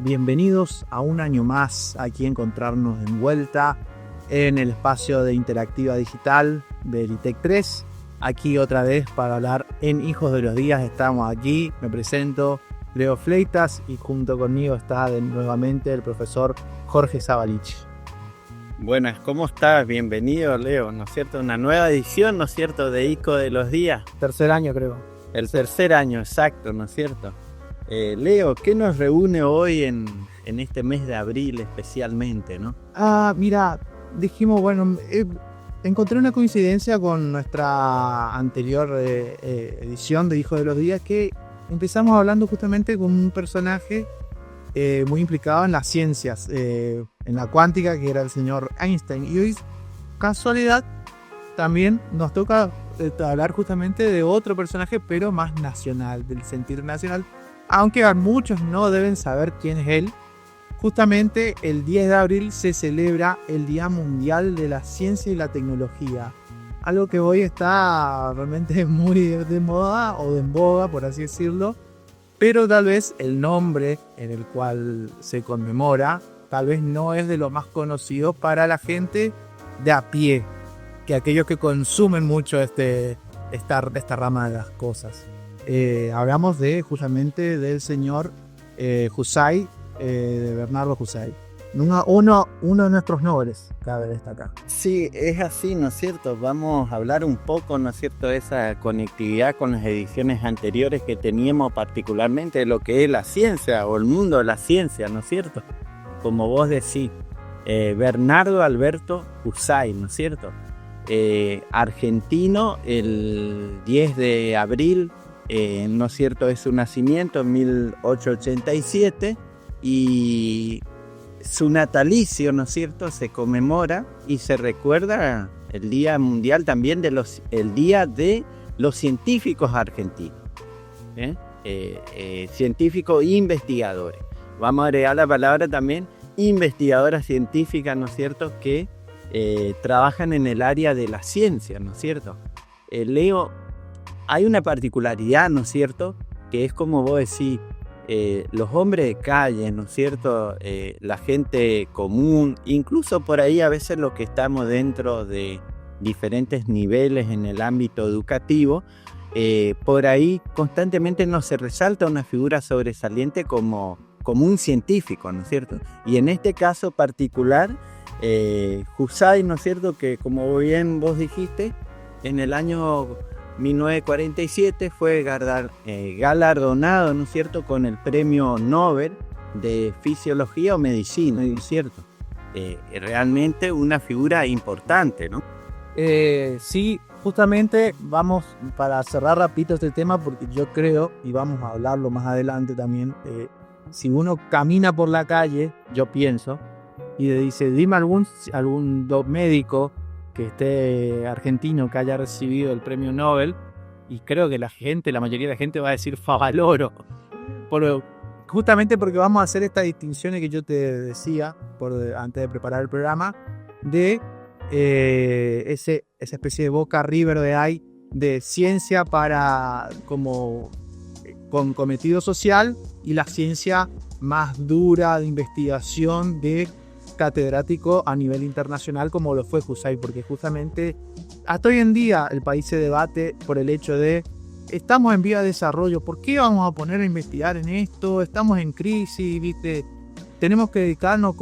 bienvenidos a un año más aquí a encontrarnos de vuelta en el espacio de Interactiva Digital del ITEC 3. Aquí otra vez para hablar en Hijos de los Días. Estamos aquí, me presento, Leo Fleitas, y junto conmigo está nuevamente el profesor Jorge Zabalich. Buenas, ¿cómo estás? Bienvenido, Leo, ¿no es cierto? Una nueva edición, ¿no es cierto?, de Hijos de los Días. Tercer año, creo. El tercer año, exacto, ¿no es cierto? Leo, ¿qué nos reúne hoy en este mes de abril especialmente, no? Mira, dijimos, encontré una coincidencia con nuestra anterior edición de Hijos de los Días, que empezamos hablando justamente con un personaje muy implicado en las ciencias, en la cuántica, que era el señor Einstein. Y hoy, casualidad, también nos toca hablar justamente de otro personaje, pero más nacional, del sentir nacional. Aunque a muchos no deben saber quién es él. Justamente el 10 de abril se celebra el Día Mundial de la Ciencia y la Tecnología. Algo que hoy está realmente muy de moda o de en boga, por así decirlo. Pero tal vez el nombre en el cual se conmemora tal vez no es de lo más conocido para la gente de a pie, que aquellos que consumen mucho esta rama de las cosas. Hablamos justamente del señor Husay, de Bernardo Husay. Uno de nuestros nobles, cabe destacar. Sí, es así, ¿no es cierto? Vamos a hablar un poco, ¿no es cierto?, de esa conectividad con las ediciones anteriores que teníamos, particularmente de lo que es la ciencia o el mundo de la ciencia, ¿no es cierto? Como vos decís, Bernardo Alberto Husay, ¿no es cierto? Argentino, el 10 de abril, ¿no es cierto?, es su nacimiento en 1887, y su natalicio, ¿no es cierto?, se conmemora y se recuerda el Día Mundial también el Día de los Científicos Argentinos, científicos e investigadores. Vamos a agregar la palabra también investigadoras científicas, ¿no es cierto?, que trabajan en el área de la ciencia, ¿no es cierto? Leo, hay una particularidad, ¿no es cierto?, que es como vos decís, los hombres de calle, ¿no es cierto?, la gente común, incluso por ahí a veces los que estamos dentro de diferentes niveles en el ámbito educativo, por ahí constantemente nos se resalta una figura sobresaliente como un científico, ¿no es cierto? Y en este caso particular, Husay, ¿no es cierto?, que como bien vos dijiste, en el año 1947 fue galardonado, ¿no es cierto?, con el premio Nobel de Fisiología o Medicina, ¿no es cierto? Realmente una figura importante, ¿no? Sí, justamente vamos para cerrar rapidito este tema, porque yo creo, y vamos a hablarlo más adelante también, si uno camina por la calle, yo pienso, y le dice, dime algún médico que esté argentino que haya recibido el premio Nobel, y creo que la mayoría de la gente va a decir Favaloro, justamente porque vamos a hacer estas distinciones que yo te decía antes de preparar el programa, de esa especie de Boca River de ciencia con cometido social, y la ciencia más dura de investigación de catedrático a nivel internacional, como lo fue Husay, porque justamente hasta hoy en día el país se debate por el hecho de estamos en vía de desarrollo, ¿por qué vamos a poner a investigar en esto? Estamos en crisis, ¿viste? Tenemos que dedicarnos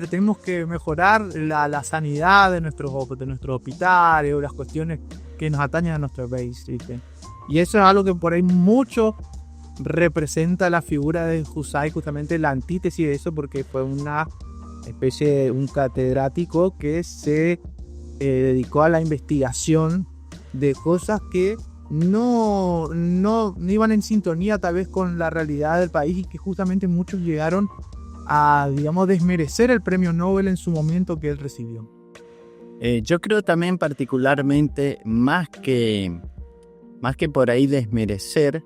tenemos que mejorar la sanidad de nuestros hospitales, o las cuestiones que nos atañen a nuestro país, ¿viste? Y eso es algo que por ahí mucho representa la figura de Husay, justamente la antítesis de eso, porque fue una especie de un catedrático que se dedicó a la investigación de cosas que no iban en sintonía tal vez con la realidad del país, y que justamente muchos llegaron a, digamos, desmerecer el premio Nobel en su momento que él recibió. Yo creo también particularmente, más que por ahí desmerecer,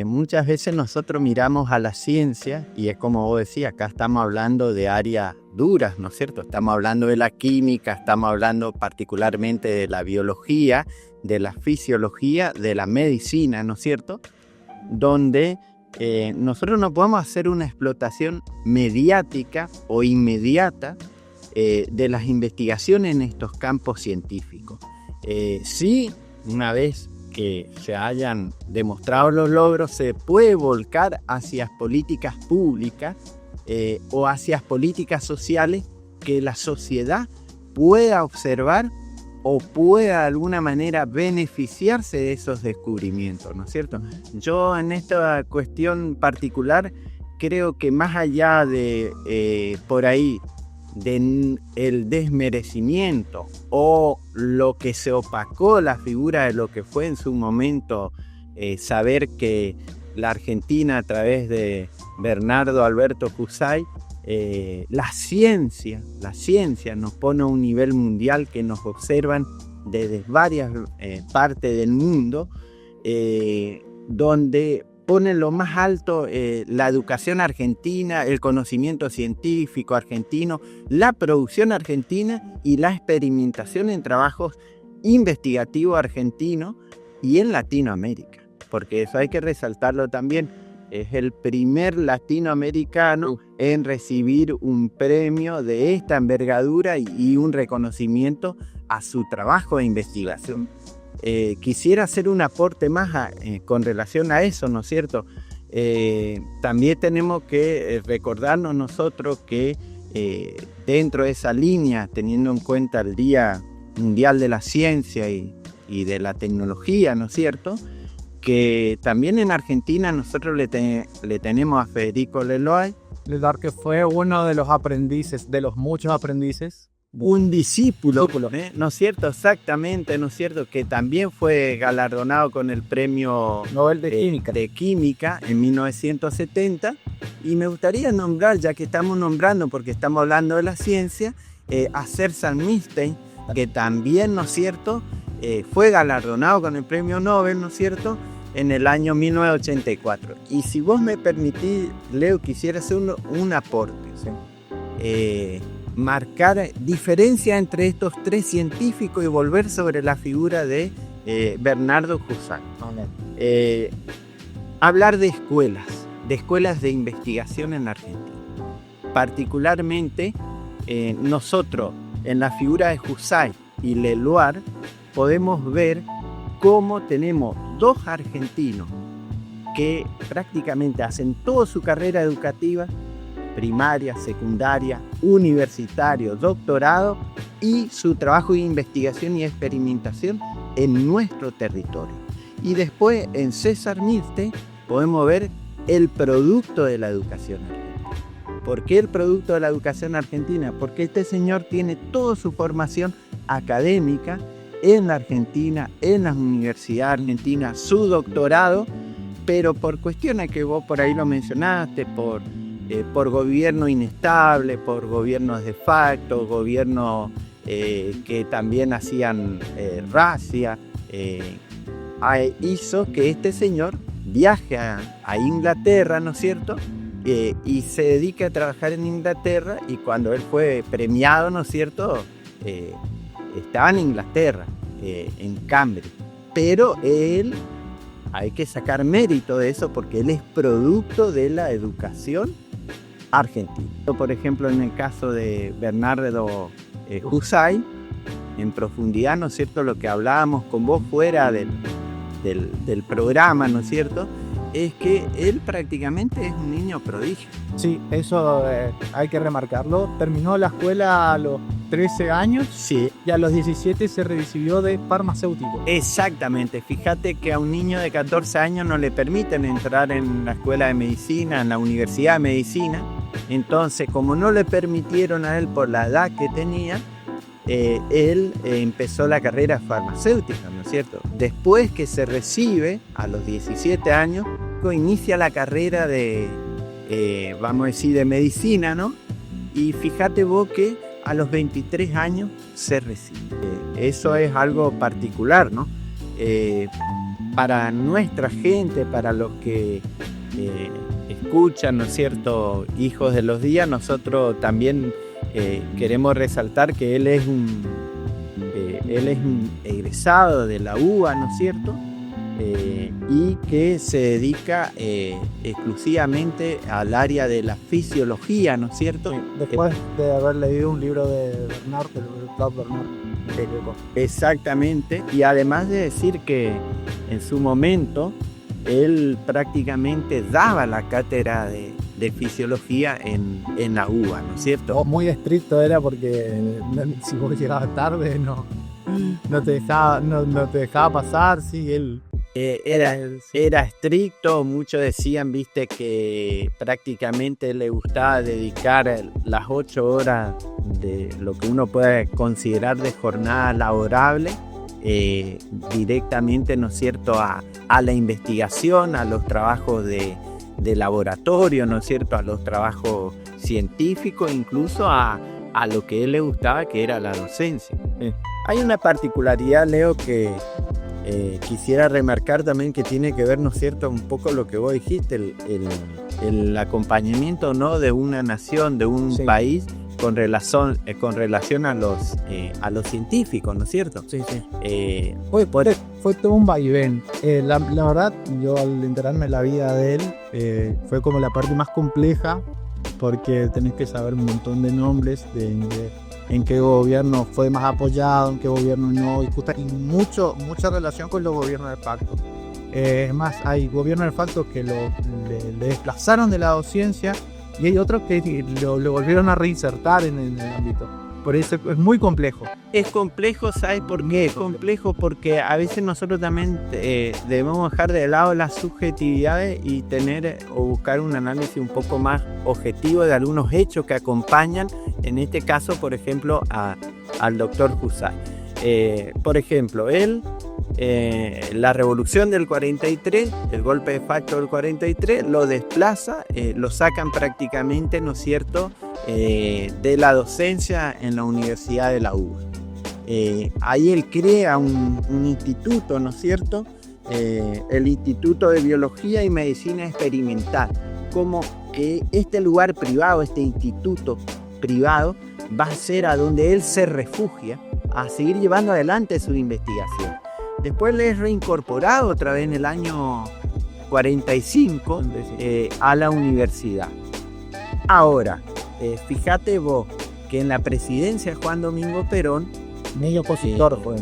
muchas veces nosotros miramos a la ciencia, y es como vos decías, acá estamos hablando de áreas duras, ¿no es cierto? Estamos hablando de la química, estamos hablando particularmente de la biología, de la fisiología, de la medicina, ¿no es cierto? Donde nosotros no podemos hacer una explotación mediática o inmediata de las investigaciones en estos campos científicos. Sí, una vez que se hayan demostrado los logros, se puede volcar hacia políticas públicas o hacia políticas sociales que la sociedad pueda observar o pueda de alguna manera beneficiarse de esos descubrimientos, ¿no es cierto? Yo en esta cuestión particular creo que más allá de por ahí el desmerecimiento o lo que se opacó la figura de lo que fue en su momento saber que la Argentina a través de Bernardo Alberto Husay, la ciencia nos pone a un nivel mundial que nos observan desde varias partes del mundo, donde ponen lo más alto la educación argentina, el conocimiento científico argentino, la producción argentina y la experimentación en trabajos investigativos argentinos y en Latinoamérica, porque eso hay que resaltarlo también. Es el primer latinoamericano en recibir un premio de esta envergadura y un reconocimiento a su trabajo de investigación. Quisiera hacer un aporte más con relación a eso, ¿no es cierto? También tenemos que recordarnos nosotros que dentro de esa línea, teniendo en cuenta el Día Mundial de la Ciencia y de la Tecnología, ¿no es cierto?, que también en Argentina nosotros le tenemos a Federico Leloir, que fue uno de los aprendices, de los muchos aprendices. Un discípulo, ¿no es cierto? Exactamente, ¿no es cierto? Que también fue galardonado con el premio Nobel de Química en 1970. Y me gustaría nombrar, ya que estamos nombrando, porque estamos hablando de la ciencia, a César Milstein, que también, ¿no es cierto?, fue galardonado con el premio Nobel, ¿no es cierto?, en el año 1984. Y si vos me permitís, Leo, quisiera hacer un aporte. ¿Sí? Marcar diferencia entre estos tres científicos y volver sobre la figura de Bernardo Husay. Hablar de escuelas de investigación en Argentina. Particularmente, nosotros, en la figura de Husay y Leloir, podemos ver cómo tenemos dos argentinos que prácticamente hacen toda su carrera educativa, primaria, secundaria, universitario, doctorado, y su trabajo de investigación y experimentación en nuestro territorio. Y después en César Milstein podemos ver el producto de la educación argentina. ¿Por qué el producto de la educación argentina? Porque este señor tiene toda su formación académica en la Argentina, en las universidades argentinas, su doctorado, pero por cuestiones que vos por ahí lo mencionaste, por gobierno inestable, por gobiernos de facto, gobiernos que también hacían racia, hizo que este señor viaje a Inglaterra, ¿no es cierto?, y se dedique a trabajar en Inglaterra, y cuando él fue premiado, ¿no es cierto?, estaba en Inglaterra, en Cambridge, pero él, hay que sacar mérito de eso porque él es producto de la educación argentina. Por ejemplo, en el caso de Bernardo Husay, en profundidad, ¿no es cierto?, lo que hablábamos con vos fuera del programa, ¿no es cierto?, es que él prácticamente es un niño prodigio. Sí, eso hay que remarcarlo. Terminó la escuela a los 13 años, sí, y a los 17 se recibió de farmacéutico. Exactamente. Fíjate que a un niño de 14 años no le permiten entrar en la escuela de medicina, en la universidad de medicina. Entonces, como no le permitieron a él por la edad que tenía, él empezó la carrera farmacéutica, ¿no es cierto? Después que se recibe, a los 17 años, inicia la carrera de, vamos a decir, de medicina, ¿no? Y fíjate vos que a los 23 años se recibe. Eso es algo particular, ¿no? Para nuestra gente, para los que escuchan, ¿no es cierto?, Hijos de los Días, nosotros también queremos resaltar que él es un egresado de la UBA, ¿no es cierto?, y que se dedica exclusivamente al área de la fisiología, ¿no es cierto? Sí, después de haber leído un libro de Bernard, de Claude Bernard. Exactamente, y además de decir que en su momento él prácticamente daba la cátedra de fisiología en la UBA, ¿no es cierto? Muy estricto era porque si vos llegabas tarde no te dejaba pasar, sí, él... Era estricto, muchos decían, viste, que prácticamente le gustaba dedicar las 8 horas de lo que uno puede considerar de jornada laborable directamente, ¿no es cierto?, a la investigación, a los trabajos de laboratorio, ¿no es cierto?, a los trabajos científicos, incluso a lo que a él le gustaba, que era la docencia. Hay una particularidad, Leo, que quisiera remarcar también, que tiene que ver, ¿no es cierto?, un poco lo que vos dijiste, el acompañamiento, ¿no?, de una nación, de un país con relación a los científicos, ¿no es cierto? Sí, sí. Fue todo un vaivén. La verdad, yo al enterarme de la vida de él, fue como la parte más compleja, porque tenés que saber un montón de nombres, en qué gobierno fue más apoyado, en qué gobierno no, y mucha relación con los gobiernos de facto. Es más, hay gobiernos de facto que le desplazaron de la docencia, y hay otros que lo volvieron a reinsertar en el ámbito. Por eso es muy complejo. Es complejo, ¿sabes por qué? Es complejo porque a veces nosotros también debemos dejar de lado las subjetividades y tener o buscar un análisis un poco más objetivo de algunos hechos que acompañan, en este caso, por ejemplo, al doctor Husay. Por ejemplo, la revolución del 43, el golpe de facto del 43, lo desplaza, lo sacan prácticamente, ¿no es cierto?, de la docencia en la Universidad de la UBA. Ahí él crea un instituto, ¿no es cierto?, el Instituto de Biología y Medicina Experimental, como que este lugar privado, este instituto privado, va a ser a donde él se refugia a seguir llevando adelante su investigación. Después le es reincorporado otra vez en el año 45 a la universidad. Ahora, fíjate vos que en la presidencia de Juan Domingo Perón, medio opositor fue.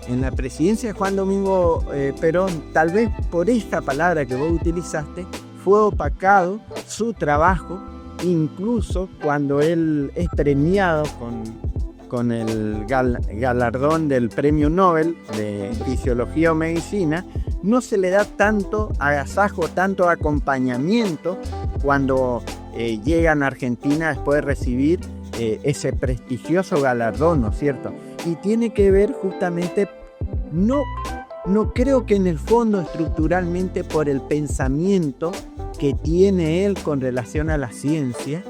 En la presidencia de Juan Domingo Perón, tal vez por esta palabra que vos utilizaste, fue opacado su trabajo, incluso cuando él es premiado con el galardón del Premio Nobel de Fisiología o Medicina. No se le da tanto agasajo, tanto acompañamiento cuando llegan a Argentina después de recibir ese prestigioso galardón, ¿no es cierto? Y tiene que ver justamente, no creo que en el fondo estructuralmente por el pensamiento que tiene él con relación a la ciencia,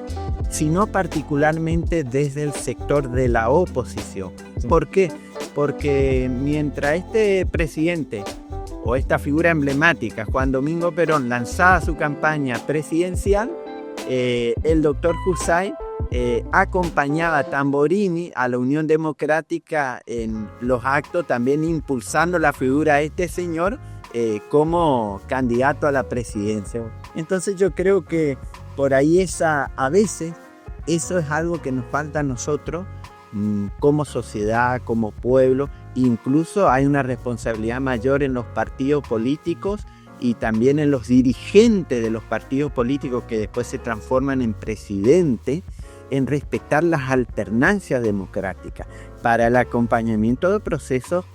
sino particularmente desde el sector de la oposición. Sí. ¿Por qué? Porque mientras este presidente o esta figura emblemática, Juan Domingo Perón, lanzaba su campaña presidencial, el doctor Husay acompañaba a Tamborini, a la Unión Democrática, en los actos, también impulsando la figura de este señor como candidato a la presidencia. Entonces yo creo que por ahí a veces eso es algo que nos falta a nosotros como sociedad, como pueblo. Incluso hay una responsabilidad mayor en los partidos políticos y también en los dirigentes de los partidos políticos que después se transforman en presidente, en respetar las alternancias democráticas para el acompañamiento de procesos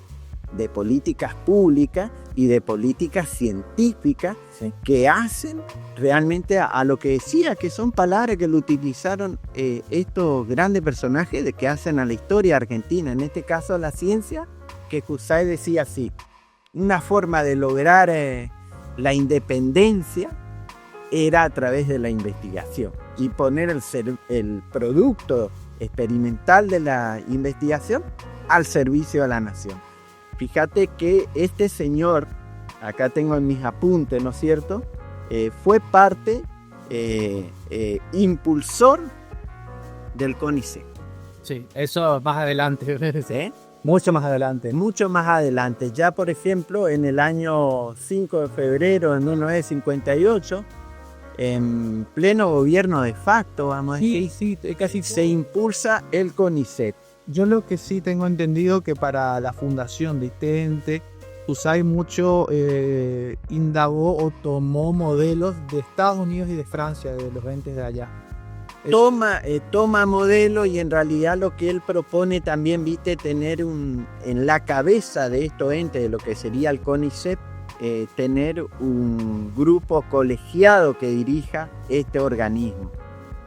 de políticas públicas y de políticas científicas, sí, que hacen realmente a lo que decía, que son palabras que lo utilizaron estos grandes personajes de que hacen a la historia argentina, en este caso la ciencia, que Husay decía así: una forma de lograr la independencia era a través de la investigación y poner el producto experimental de la investigación al servicio de la nación. Fíjate que este señor, acá tengo en mis apuntes, ¿no es cierto?, fue parte, impulsor del CONICET. Sí, eso más adelante. ¿Sí? Mucho más adelante. Mucho más adelante. Ya, por ejemplo, en el año 5 de febrero de 1958, en pleno gobierno de facto, vamos a decir, Casi se impulsa el CONICET. Yo lo que sí tengo entendido que para la fundación de este ente, USAID mucho indagó o tomó modelos de Estados Unidos y de Francia, de los entes de allá. Toma modelo, y en realidad lo que él propone también, viste, tener en la cabeza de estos entes, de lo que sería el CONICET, tener un grupo colegiado que dirija este organismo.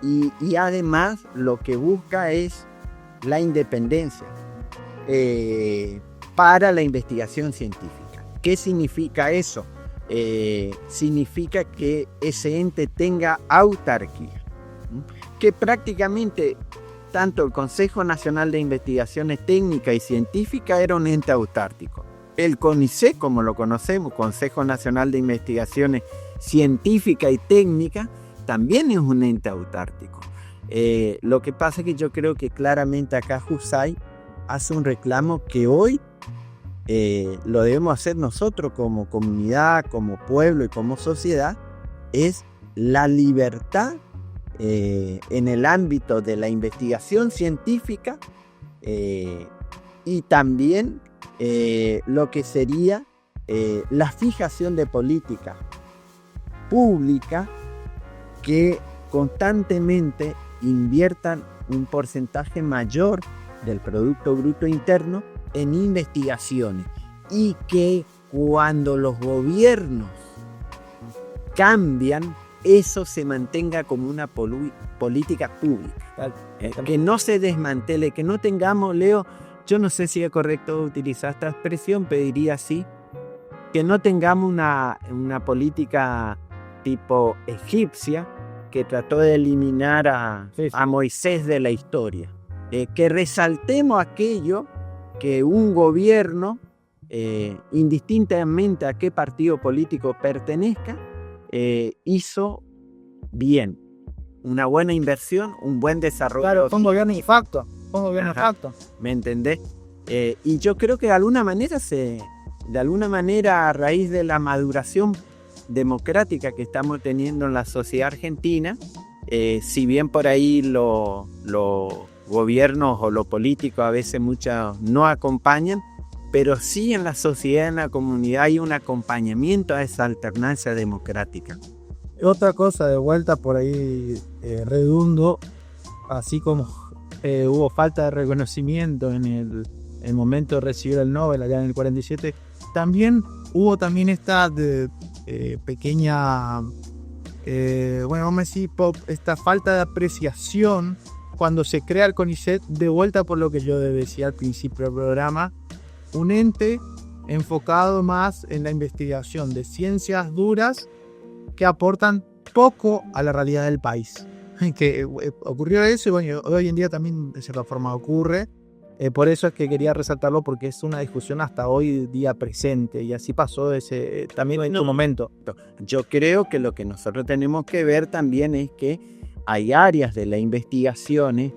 Y además lo que busca es la independencia para la investigación científica. ¿Qué significa eso? Significa que ese ente tenga autarquía, que prácticamente tanto el Consejo Nacional de Investigaciones Técnicas y Científicas era un ente autárquico. El CONICET, como lo conocemos, Consejo Nacional de Investigaciones Científicas y Técnicas, también es un ente autárquico. Lo que pasa es que yo creo que claramente acá USAID hace un reclamo que hoy lo debemos hacer nosotros como comunidad, como pueblo y como sociedad, es la libertad en el ámbito de la investigación científica y también lo que sería la fijación de políticas públicas que constantemente inviertan un porcentaje mayor del Producto Bruto Interno en investigaciones, y que cuando los gobiernos cambian, eso se mantenga como una política pública, que no se desmantele, que no tengamos, Leo, yo no sé si es correcto utilizar esta expresión, pediría así, que no tengamos una política tipo egipcia que trató de eliminar a Moisés de la historia, que resaltemos aquello que un gobierno, indistintamente a qué partido político pertenezca, hizo bien, una buena inversión, un buen desarrollo. Claro, fue un gobierno de facto. ¿Me entendés? Y yo creo que de alguna manera a raíz de la maduración democrática que estamos teniendo en la sociedad argentina, si bien por ahí los gobiernos o los políticos a veces muchos no acompañan, pero sí en la sociedad, en la comunidad hay un acompañamiento a esa alternancia democrática. Otra cosa, de vuelta por ahí redundo, así como hubo falta de reconocimiento en el momento de recibir el Nobel allá en el 47, también hubo esta pequeña, vamos a decir, esta falta de apreciación cuando se crea el CONICET, de vuelta por lo que yo decía al principio del programa, un ente enfocado más en la investigación de ciencias duras que aportan poco a la realidad del país. Que ocurrió eso y bueno, hoy en día también de cierta forma ocurre. Por eso es que quería resaltarlo, porque es una discusión hasta hoy día presente y así pasó también en su momento. Yo creo que lo que nosotros tenemos que ver también es que hay áreas de la investigación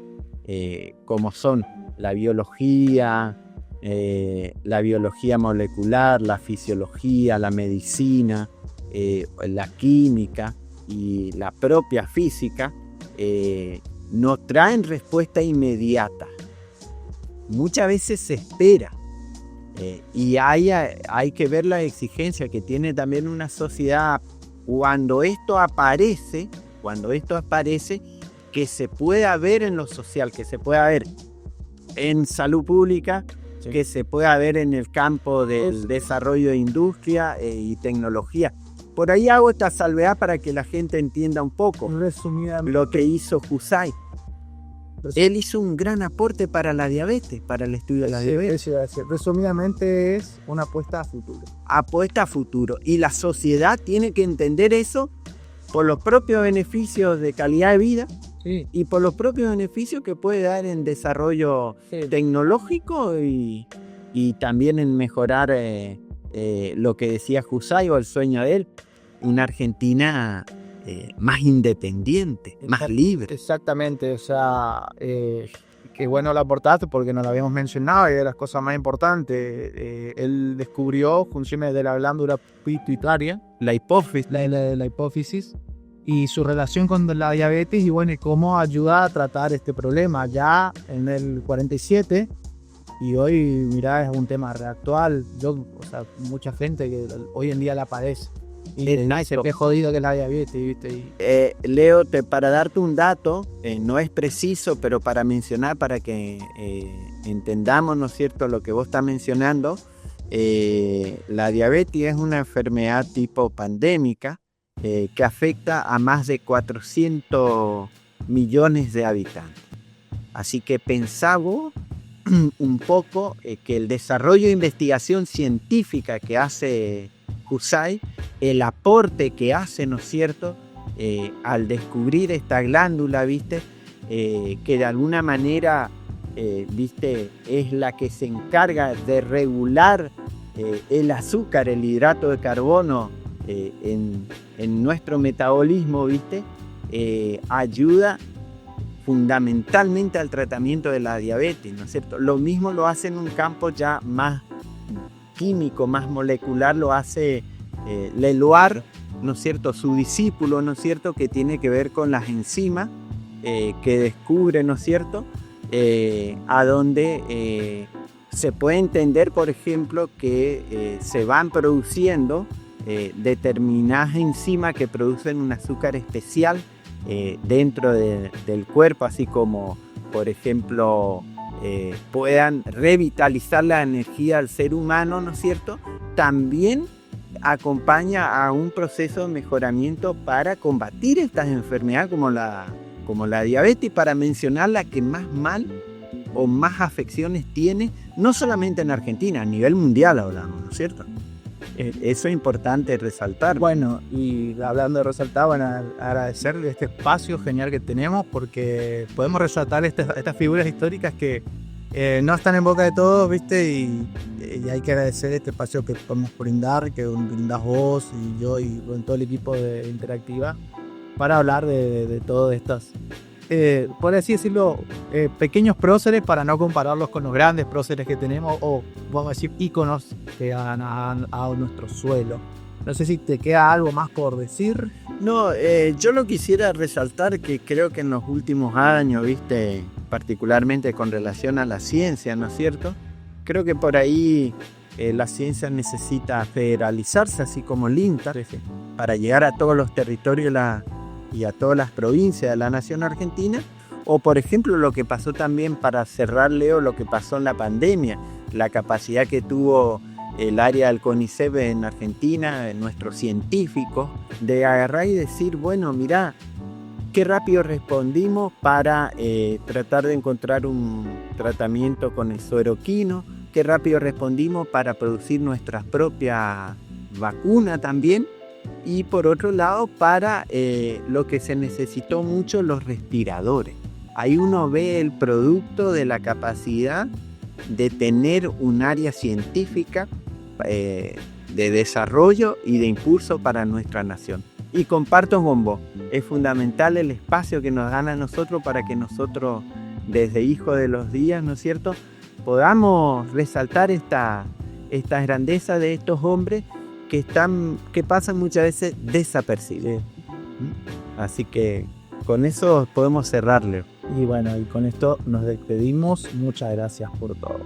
como son la biología molecular, la fisiología, la medicina, la química y la propia física, no traen respuesta inmediata. Muchas veces se espera y hay que ver la exigencia que tiene también una sociedad cuando esto aparece, que se pueda ver en lo social, que se pueda ver en salud pública, sí, que se pueda ver en el campo del desarrollo de industria y tecnología. Por ahí hago esta salvedad para que la gente entienda un poco lo que hizo USAID. Él hizo un gran aporte para la diabetes, para el estudio de la diabetes. Resumidamente es una apuesta a futuro. Apuesta a futuro. Y la sociedad tiene que entender eso por los propios beneficios de calidad de vida, sí, y por los propios beneficios que puede dar en desarrollo, sí, tecnológico y también en mejorar lo que decía USAID o el sueño de él, una Argentina más independiente, más libre. Exactamente, o sea, que que bueno la aportaste porque no la habíamos mencionado y de las cosas más importantes. Él descubrió funciones de la glándula pituitaria, la hipófisis, y su relación con la diabetes y bueno, y cómo ayuda a tratar este problema ya en el 47. Y hoy, mirá, es un tema actual. Mucha gente que hoy en día la padece. Y se ve jodido que es la diabetes, ¿viste? Leo, para darte un dato, no es preciso, pero para mencionar, para que entendamos, ¿no es cierto?, lo que vos estás mencionando, la diabetes es una enfermedad tipo pandémica que afecta a más de 400 millones de habitantes. Así que pensaba un poco que el desarrollo de investigación científica que hace CUSAI, el aporte que hace, ¿no es cierto?, al descubrir esta glándula, ¿viste?, que de alguna manera, ¿viste?, es la que se encarga de regular el azúcar, el hidrato de carbono en nuestro metabolismo, ¿viste?, ayuda fundamentalmente al tratamiento de la diabetes, ¿no es cierto? Lo mismo lo hace en un campo ya más químico, más molecular, lo hace Leloir, ¿no es cierto?, su discípulo, ¿no es cierto?, que tiene que ver con las enzimas que descubre, ¿no es cierto?, a donde se puede entender, por ejemplo, que se van produciendo determinadas enzimas que producen un azúcar especial dentro del cuerpo, así como, por ejemplo, puedan revitalizar la energía del ser humano, ¿no es cierto? También acompaña a un proceso de mejoramiento para combatir estas enfermedades como la diabetes, para mencionar la que más mal o más afecciones tiene, no solamente en Argentina, a nivel mundial hablamos, ¿no es cierto? Eso es importante resaltar. Bueno, y hablando de resaltar, bueno, agradecerle este espacio genial que tenemos porque podemos resaltar estas figuras históricas que no están en boca de todos, ¿viste? Y hay que agradecer este espacio que podemos brindar, que brindás vos y yo y con todo el equipo de Interactiva para hablar de todas estas, por así decirlo, pequeños próceres, para no compararlos con los grandes próceres que tenemos, o vamos a decir íconos que han a nuestro suelo. No sé si te queda algo más por decir. No, yo lo quisiera resaltar, que creo que en los últimos años, viste, particularmente con relación a la ciencia, ¿no es cierto? Creo que por ahí la ciencia necesita federalizarse, así como el INTA, para llegar a todos los territorios y a todas las provincias de la nación argentina. O por ejemplo lo que pasó también, para cerrar, Leo, lo que pasó en la pandemia, la capacidad que tuvo el área del CONICET en Argentina, nuestros científicos, de agarrar y decir, bueno, mirá, qué rápido respondimos para tratar de encontrar un tratamiento con el suero equino, qué rápido respondimos para producir nuestra propia vacuna también. Y por otro lado, para lo que se necesitó mucho, los respiradores. Ahí uno ve el producto de la capacidad de tener un área científica de desarrollo y de impulso para nuestra nación. Y comparto con vos, es fundamental el espacio que nos dan a nosotros para que nosotros, desde Hijos de los Días, ¿no es cierto?, podamos resaltar esta grandeza de estos hombres que pasan muchas veces desapercibidos. Así que con eso podemos cerrarle. Y bueno, y con esto nos despedimos. Muchas gracias por todo.